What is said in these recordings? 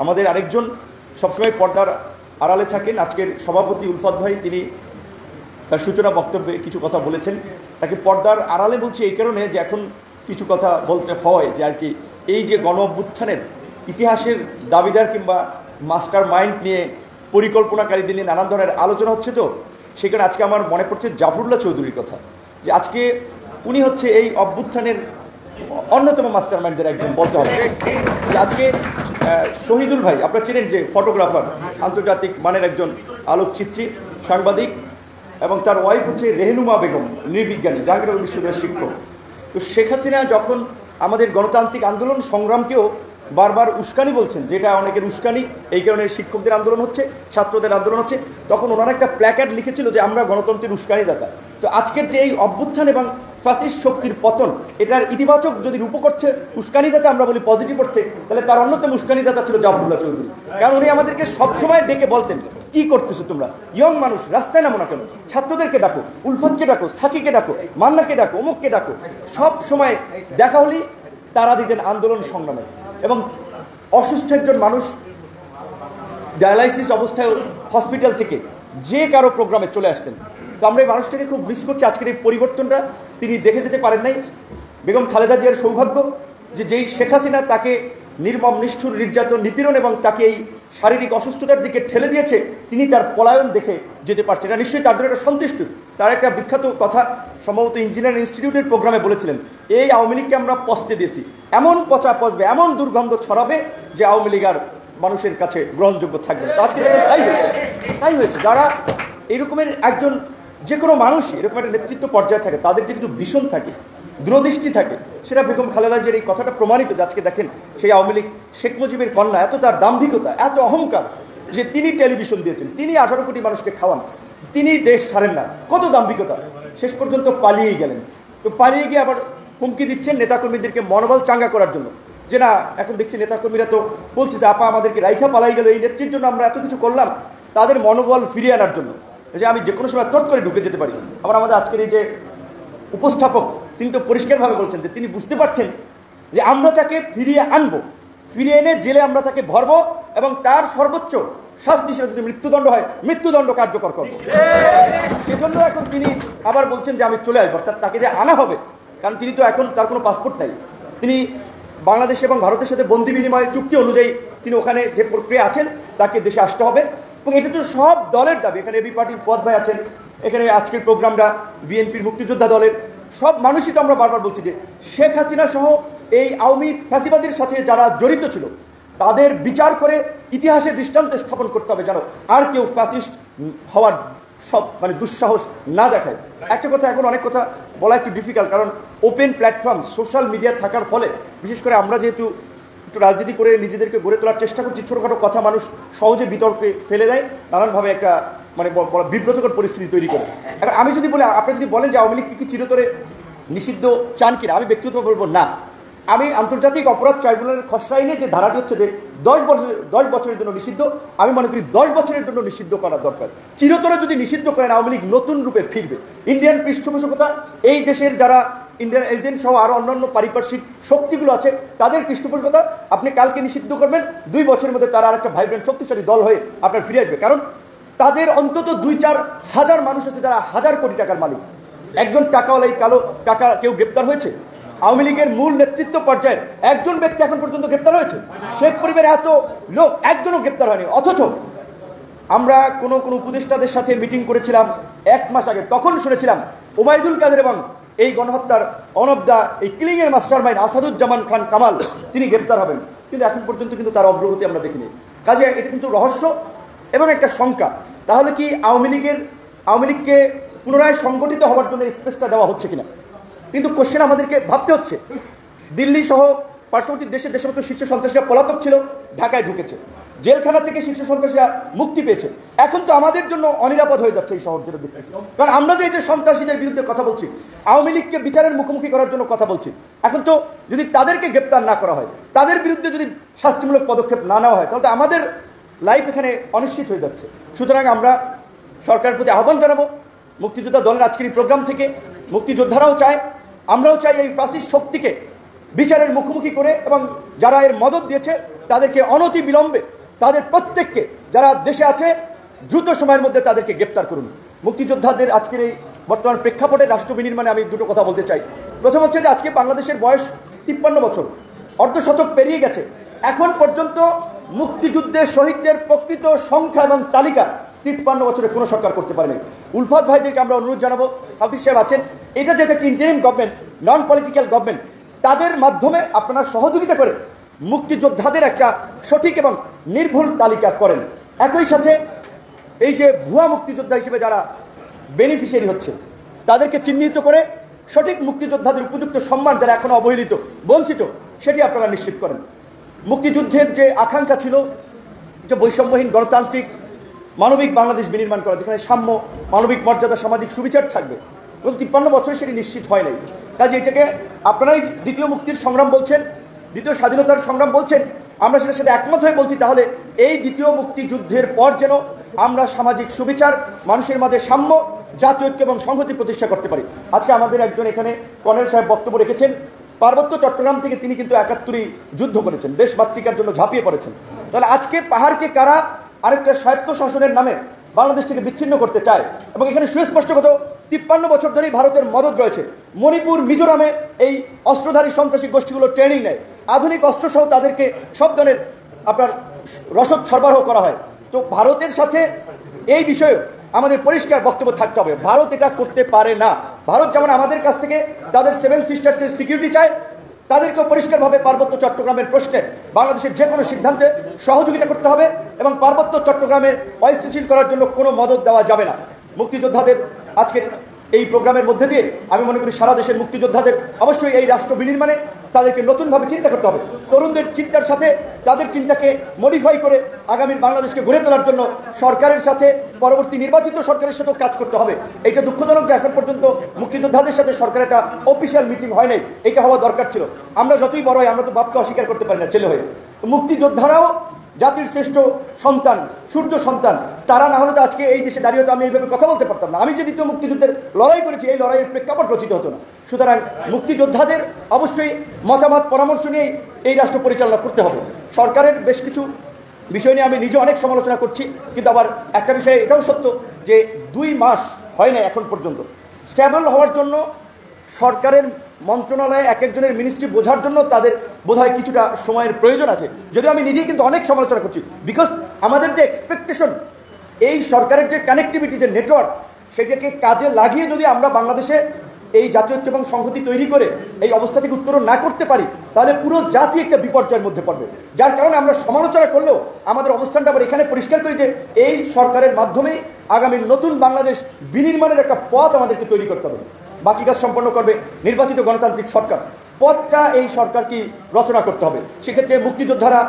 আমাদের আরেকজন সবসময় পর্দার আড়ালে থাকেন, আজকের সভাপতি উলফত ভাই, তিনি তার সূচনা বক্তব্যে কিছু কথা বলেছেন। তাকে পর্দার আড়ালে বলছি এই কারণে যে এখন কিছু কথা বলতে হয় যে আর কি এই যে গণ অভ্যুত্থানের ইতিহাসের দাবিদার কিংবা মাস্টার মাইন্ড নিয়ে পরিকল্পনাকারীদের নিয়ে নানান ধরনের আলোচনা হচ্ছে, তো সেখানে আজকে আমার মনে পড়ছে জাফরুল্লাহ চৌধুরীর কথা, যে আজকে উনি হচ্ছে এই অভ্যুত্থানের অন্যতম মাস্টার মাইন্ডদের একজন বলতে হবে। আজকে শহীদুল ভাই আপনারা চেনেন, যে ফটোগ্রাফার, আন্তর্জাতিক মানের একজন আলোকচিত্রী, সাংবাদিক, এবং তার ওয়াইফ হচ্ছে রেহনুমা বেগম, নৃবিজ্ঞানী, জাহাঙ্গীরনগর বিশ্ববিদ্যালয়ের শিক্ষক। তো শেখ হাসিনা যখন আমাদের গণতান্ত্রিক আন্দোলন সংগ্রামকেও বারবার উস্কানি বলছেন, যেটা অনেকের উস্কানি, এই কারণে শিক্ষকদের আন্দোলন হচ্ছে, ছাত্রদের আন্দোলন হচ্ছে, তখন ওনারা একটা প্ল্যাকার্ড লিখেছিল যে আমরা গণতন্ত্রের উস্কানিদাতা। তো আজকের যে এই অভ্যুত্থান এবং ফ্যাসিস্ট শক্তির পতন, এটার ইতিবাচক যদি রূপ করছে উস্কানিদাতা আমরা বলি, পজিটিভ করছে, তাহলে তার অন্যতম উস্কানিদাতা ছিল জাফরুল্লাহ চৌধুরী। কারণ উনি আমাদেরকে সবসময় ডেকে বলতেন, কি করতেছো তোমরা, ইয়ং মানুষ, রাস্তায় নামো না কেন, ছাত্রদেরকে ডাকো, উলফতকে ডাকো, সাকিকে ডাকো, মান্নাকে ডাকো, অমুককে ডাকো। সব সময় দেখা হলেই তারা দিতেন আন্দোলন সংগ্রামে। এবং অসুস্থ একজন মানুষ ডায়ালাইসিস অবস্থায় হসপিটাল থেকে যে কারো প্রোগ্রামে চলে আসতেন। তো আমরা এই মানুষটাকে খুব মিস করছি। আজকের এই পরিবর্তনটা তিনি দেখে যেতে পারেন নাই। বেগম খালেদা জিয়ার সৌভাগ্য যে যেই শেখ হাসিনা তাকে নির্মম নিষ্ঠুর নির্যাতন, নিপীড়ন এবং তাকে এই শারীরিক অসুস্থতার দিকে ঠেলে দিয়েছে, তিনি তার পলায়ন দেখে যেতে পারছেন। এটা নিশ্চয়ই তার জন্য একটা সন্তুষ্ট। তার একটা বিখ্যাত কথা সম্ভবত ইঞ্জিনিয়ারিং ইনস্টিটিউটের প্রোগ্রামে বলেছিলেন, এই আওয়ামী লীগকে আমরা পচতে দিয়েছি, এমন পচা পচবে, এমন দুর্গন্ধ ছড়াবে যে আওয়ামী লীগ আর মানুষের কাছে গ্রহণযোগ্য থাকবে না। আজকে তাই হয়েছে। যারা এইরকমের একজন, যে কোনো মানুষই এরকম একটা নেতৃত্ব পর্যায়ে থাকে, তাদের যে কিছু ভীষণ থাকে, দূরদৃষ্টি থাকে, সেটা বেগম খালেদা জিয়ার এই কথাটা প্রমাণিত। আজকে দেখেন সেই আওয়ামী লীগ শেখ মুজিবের কন্যা, এত তার দাম্ভিকতা, এত অহংকার যে তিনি টেলিভিশন দিয়েছেন, তিনি 18 কোটি মানুষকে খাওয়ান, তিনি দেশ ছাড়েন না, কত দাম্ভিকতা, শেষ পর্যন্ত পালিয়েই গেলেন। তো পালিয়ে গিয়ে আবার হুমকি দিচ্ছেন নেতাকর্মীদেরকে মনোবল চাঙ্গা করার জন্য, যে না এখন দেখছি নেতাকর্মীরা তো বলছে যে আপা আমাদেরকে রাইখা পালাই গেল, এই নেত্রীর জন্য আমরা এত কিছু করলাম, তাদের মনোবল ফিরিয়ে আনার জন্য যে আমি যে কোনো সময় চট করে ঢুকে যেতে পারি। আবার আমাদের আজকের এই যে উপস্থাপক, তিনি তো পরিষ্কারভাবে বলছেন যে তিনি বুঝতে পারছেন যে আমরা তাকে ফিরিয়ে আনবো, ফিরিয়ে এনে জেলে আমরা তাকে ভরবো এবং তার সর্বোচ্চ শাস্তি হিসেবে যদি মৃত্যুদণ্ড হয়, মৃত্যুদণ্ড কার্যকর করবো। সেজন্য এখন তিনি আবার বলছেন যে আমি চলে আসবো, অর্থাৎ তাকে যে আনা হবে, কারণ তিনি তো এখন তার কোনো পাসপোর্ট নাই, তিনি বাংলাদেশ এবং ভারতের সাথে বন্দি বিনিময় চুক্তি অনুযায়ী তিনি ওখানে যে প্রক্রিয়া আছেন তাকে দেশে আসতে হবে। এবং এটা তো সব দলের দাবি। এখানে এবি পার্টির ফুয়াদ ভাই আছেন, এখানে আজকের প্রোগ্রামটা বিএনপির মুক্তিযোদ্ধা দলের সব মানুষই তো আমরা বারবার বলছি যে শেখ হাসিনা সহ এই আওয়ামী ফ্যাসিবাদের সাথে যারা জড়িত ছিল তাদের বিচার করে ইতিহাসে দৃষ্টান্ত স্থাপন করতে হবে, যেন আর কেউ ফ্যাসিস্ট হওয়ার সব দুঃসাহস না দেখায়। একটা কথা, এখন অনেক কথা বলা একটু ডিফিকাল্ট, কারণ ওপেন প্ল্যাটফর্ম, সোশ্যাল মিডিয়া থাকার ফলে, বিশেষ করে আমরা যেহেতু একটু রাজনীতি করে নিজেদেরকে গড়ে তোলার চেষ্টা করছি, ছোটোখাটো কথা মানুষ সহজে বিতর্কে ফেলে দেয়, নানানভাবে একটা বিব্রতকর পরিস্থিতি তৈরি করে। এখন আমি যদি বলি, আপনি যদি বলেন যে আওয়ামী লীগ কি চিরতরে নিষিদ্ধ চান কিনা, আমি ব্যক্তিগত বলবো না। আমি আন্তর্জাতিক অপরাধ ট্রাইব্যুনালের খসড়া আইনে যে ধারাটি হচ্ছে যে 10 বছরের জন্য নিষিদ্ধ, আমি মনে করি 10 বছরের জন্য নিষিদ্ধ করার দরকার। চিরতরে যদি নিষিদ্ধ করেন, আওয়ামী লীগ নতুন রূপে ফিরবে। ইন্ডিয়ান পৃষ্ঠপোষকতা, এই দেশের যারা ইন্ডিয়ান এজেন্ট সহ আরও অন্যান্য পারিপার্শ্বিক শক্তিগুলো আছে, তাদের পৃষ্ঠপোষকতা আপনি কালকে নিষিদ্ধ করবেন, 2 বছরের মধ্যে তারা আরেকটা ভাইব্রেন্ট শক্তিশালী দল হয়ে আপনার ফিরে আসবে। কারণ তাদের অন্তত 2-4 হাজার মানুষ আছে যারা 1000 কোটি টাকার মালিক। একজন টাকাওয়ালাই কালো টাকা কেউ গ্রেপ্তার হয়েছে? আওয়ামী লীগের মূল নেতৃত্ব পর্যায়ের একজন ব্যক্তি এখন পর্যন্ত গ্রেপ্তার হয়েছে? শেখ পরিবারের এত লোক, একজনও গ্রেপ্তার হয়নি। অথচ আমরা কোন উপদেষ্টাদের সাথে মিটিং করেছিলাম 1 মাস আগে, তখন শুনেছিলাম ওবায়দুল কাদের এবং এই গণহত্যার অনবদা এই কিলিংয়ের মাস্টার মাইন্ড আসাদুজ্জামান খান কামাল তিনি গ্রেপ্তার হবেন, কিন্তু এখন পর্যন্ত কিন্তু তার অগ্রগতি আমরা দেখিনি। কাজে এটা কিন্তু রহস্য এবং একটা শঙ্কা। তাহলে কি আওয়ামী লীগকে পুনরায় সংগঠিত হওয়ার জন্য স্পেসটা দেওয়া হচ্ছে কিনা? কিন্তু কোশ্চেন আমাদেরকে ভাবতে হচ্ছে। দিল্লি সহ পার্শ্ববর্তী দেশে যে সমস্ত শীর্ষ সন্ত্রাসীরা পলাতক ছিল, ঢাকায় ঢুকেছে, জেলখানা থেকে শীর্ষ সন্ত্রাসীরা মুক্তি পেয়েছে। এখন তো আমাদের জন্য অনিরাপদ হয়ে যাচ্ছে এই শহর জেলে দেখতেছি, কারণ আমরা যে সন্ত্রাসীদের বিরুদ্ধে কথা বলছি, আওয়ামী লীগকে বিচারের মুখোমুখি করার জন্য কথা বলছি, এখন তো যদি তাদেরকে গ্রেপ্তার না করা হয়, তাদের বিরুদ্ধে যদি শাস্তিমূলক পদক্ষেপ না নেওয়া হয়, তাহলে তো আমাদের লাইফ এখানে অনিশ্চিত হয়ে যাচ্ছে। সুতরাং আমরা সরকারের প্রতি আহ্বান জানাবো, মুক্তিযোদ্ধা দলের আজকের এই প্রোগ্রাম থেকে মুক্তিযোদ্ধারাও চায়, আমরাও চাই এই ফ্যাসিস্ট শক্তিকে বিচারের মুখোমুখি করে এবং যারা এর মদত দিয়েছে তাদেরকে অনতি বিলম্বে তাদের প্রত্যেককে যারা দেশে আছে দ্রুত সময়ের মধ্যে তাদেরকে গ্রেপ্তার করুন। মুক্তিযোদ্ধাদের আজকের এই বর্তমান প্রেক্ষাপটে রাষ্ট্র বিনির্মাণে আমি দুটো কথা বলতে চাই। প্রথম হচ্ছে যে আজকে বাংলাদেশের বয়স 53 বছর, অর্ধশতক পেরিয়ে গেছে। এখন পর্যন্ত মুক্তিযুদ্ধের শহীদদের প্রকৃত সংখ্যা এবং তালিকা 53 বছরে কোনো সরকার করতে পারেনি। উলফাত ভাইদেরকে আমরা অনুরোধ জানাবো, হাফিজ সাহেব আছেন, এটা যেটা একটা interim government, non political government, তাদের মাধ্যমে আপনারা সহযোগিতা করে মুক্তিযোদ্ধাদের একটা সঠিক এবং নির্ভুল তালিকা করেন। একই সাথে এই যে ভুয়া মুক্তিযোদ্ধা হিসেবে যারা বেনিফিশিয়ারি হচ্ছে তাদেরকে চিহ্নিত করে সঠিক মুক্তিযোদ্ধাদের উপযুক্ত সম্মান যারা এখনো অবহেলিত বঞ্চিত সেটি আপনারা নিশ্চিত করেন। মুক্তিযুদ্ধের যে আকাঙ্ক্ষা ছিল যে বৈষম্যহীন গণতান্ত্রিক মানবিক বাংলাদেশ বিনির্মাণ করা, যেখানে সাম্য, মানবিক মর্যাদা, সামাজিক সুবিচার থাকবে, গত 53 বছরে সেটি নিশ্চিত হয় নাই। কাজে এটাকে আপনারাই দ্বিতীয় মুক্তির সংগ্রাম বলছেন, দ্বিতীয় স্বাধীনতার সংগ্রাম বলছেন, আমরা সেটার সাথে একমত হয়ে বলছি। তাহলে এই দ্বিতীয় মুক্তিযুদ্ধের পর যেন আমরা সামাজিক সুবিচার, মানুষের মাঝে সাম্য, জাতীয় ঐক্য এবং সংহতি প্রতিষ্ঠা করতে পারি। আজকে আমাদের একজন এখানে কর্নেল সাহেব বক্তব্য রেখেছেন, পার্বত্য চট্টগ্রাম থেকে তিনি কিন্তু 71 যুদ্ধ করেছেন, দেশ মাতৃকার জন্য ঝাঁপিয়ে পড়েছেন। তাহলে আজকে পাহাড়কে কারা আরেকটা স্বায়ত্ত শাসনের নামে বাংলাদেশ থেকে বিচ্ছিন্ন করতে চায় এবং এখানে সুস্পষ্ট গত 53 বছর ধরেই ভারতের মদত রয়েছে। মণিপুর, মিজোরামে এই অস্ত্রধারী সন্ত্রাসী গোষ্ঠীগুলো ট্রেনিং নেয়, আধুনিক অস্ত্রসহ তাদেরকে সব ধরনের আপনার রসদ সরবরাহ করা হয়। তো ভারতের সাথে এই বিষয়ে আমাদের পরিষ্কার বক্তব্য থাকতে হবে, ভারত এটা করতে পারে না। ভারত যেমন আমাদের কাছ থেকে তাদের 7 সিস্টার্সের সিকিউরিটি চায়, তাদেরকেও পরিষ্কারভাবে পার্বত্য চট্টগ্রামের প্রশ্নে বাংলাদেশের যে কোনো সিদ্ধান্তে সহযোগিতা করতে হবে এবং পার্বত্য চট্টগ্রামের অস্থিতিশীল করার জন্য কোনো মদত দেওয়া যাবে না। মুক্তিযোদ্ধাদের আজকের এই প্রোগ্রামের মধ্যে দিয়ে আমি মনে করি সারা দেশের মুক্তিযোদ্ধাদের অবশ্যই এই রাষ্ট্র বিনির্মাণে তাদেরকে নতুনভাবে চিন্তা করতে হবে। তরুণদের চিন্তার সাথে তাদের চিন্তাকে মডিফাই করে আগামীর বাংলাদেশকে গড়ে তোলার জন্য সরকারের সাথে, পরবর্তী নির্বাচিত সরকারের সাথেও কাজ করতে হবে। এটা দুঃখজনক যে এখন পর্যন্ত মুক্তিযোদ্ধাদের সাথে সরকারের একটা অফিসিয়াল মিটিং হয় নাই, এটা হওয়া দরকার ছিল। আমরা যতই বড় হয় আমরা তো বাপকে অস্বীকার করতে পারি না ছেলে হয়ে। মুক্তিযোদ্ধারাও জাতির শ্রেষ্ঠ সন্তান, সূর্য সন্তান, তারা না হলে তো আজকে এই দেশে দাঁড়িয়ে তো আমি এইভাবে কথা বলতে পারতাম না। আমি যে দ্বিতীয় মুক্তিযুদ্ধের লড়াই করেছি, এই লড়াইয়ের প্রেক্ষাপট রচিত হতো না। সুতরাং মুক্তিযোদ্ধাদের অবশ্যই মতামত পরামর্শ নিয়েই এই রাষ্ট্র পরিচালনা করতে হবে। সরকারের বেশ কিছু বিষয় নিয়ে আমি নিজে অনেক সমালোচনা করছি, কিন্তু আবার একটা বিষয়ে এটাও সত্য যে 2 মাস হয় না এখন পর্যন্ত। স্ট্যাবল হওয়ার জন্য সরকারের মন্ত্রণালয়ে এক একজনের মিনিস্ট্রি বোঝার জন্য তাদের বোধহয় কিছুটা সময়ের প্রয়োজন আছে, যদিও আমি নিজেই কিন্তু অনেক সমালোচনা করছি। বিকজ আমাদের যে এক্সপেকটেশন, এই সরকারের যে কানেক্টিভিটি, যে নেটওয়ার্ক, সেটাকে কাজে লাগিয়ে যদি আমরা বাংলাদেশে এই জাতীয় ঐক্য এবং সংহতি তৈরি করে এই অবস্থা থেকে উত্তরণ না করতে পারি, তাহলে পুরো জাতি একটা বিপর্যয়ের মধ্যে পড়বে। যার কারণে আমরা সমালোচনা করলেও আমাদের অবস্থানটা আবার এখানে পরিষ্কার করি যে এই সরকারের মাধ্যমেই আগামী নতুন বাংলাদেশ বিনির্মাণের একটা পথ আমাদেরকে তৈরি করতে হবে। বাকি কাজ সম্পন্ন করবে নির্বাচিত গণতান্ত্রিক সরকার। পথটা এই সরকারকে রচনা করতে হবে। সেক্ষেত্রে মুক্তিযোদ্ধারা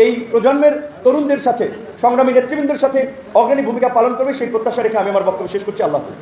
এই প্রজন্মের তরুণদের সাথে, সংগ্রামী নেতৃবৃন্দের সাথে অগ্রণী ভূমিকা পালন করবে, সেই প্রত্যাশা রেখে আমি আমার বক্তব্য শেষ করছি। আল্লাহ হাফেজ।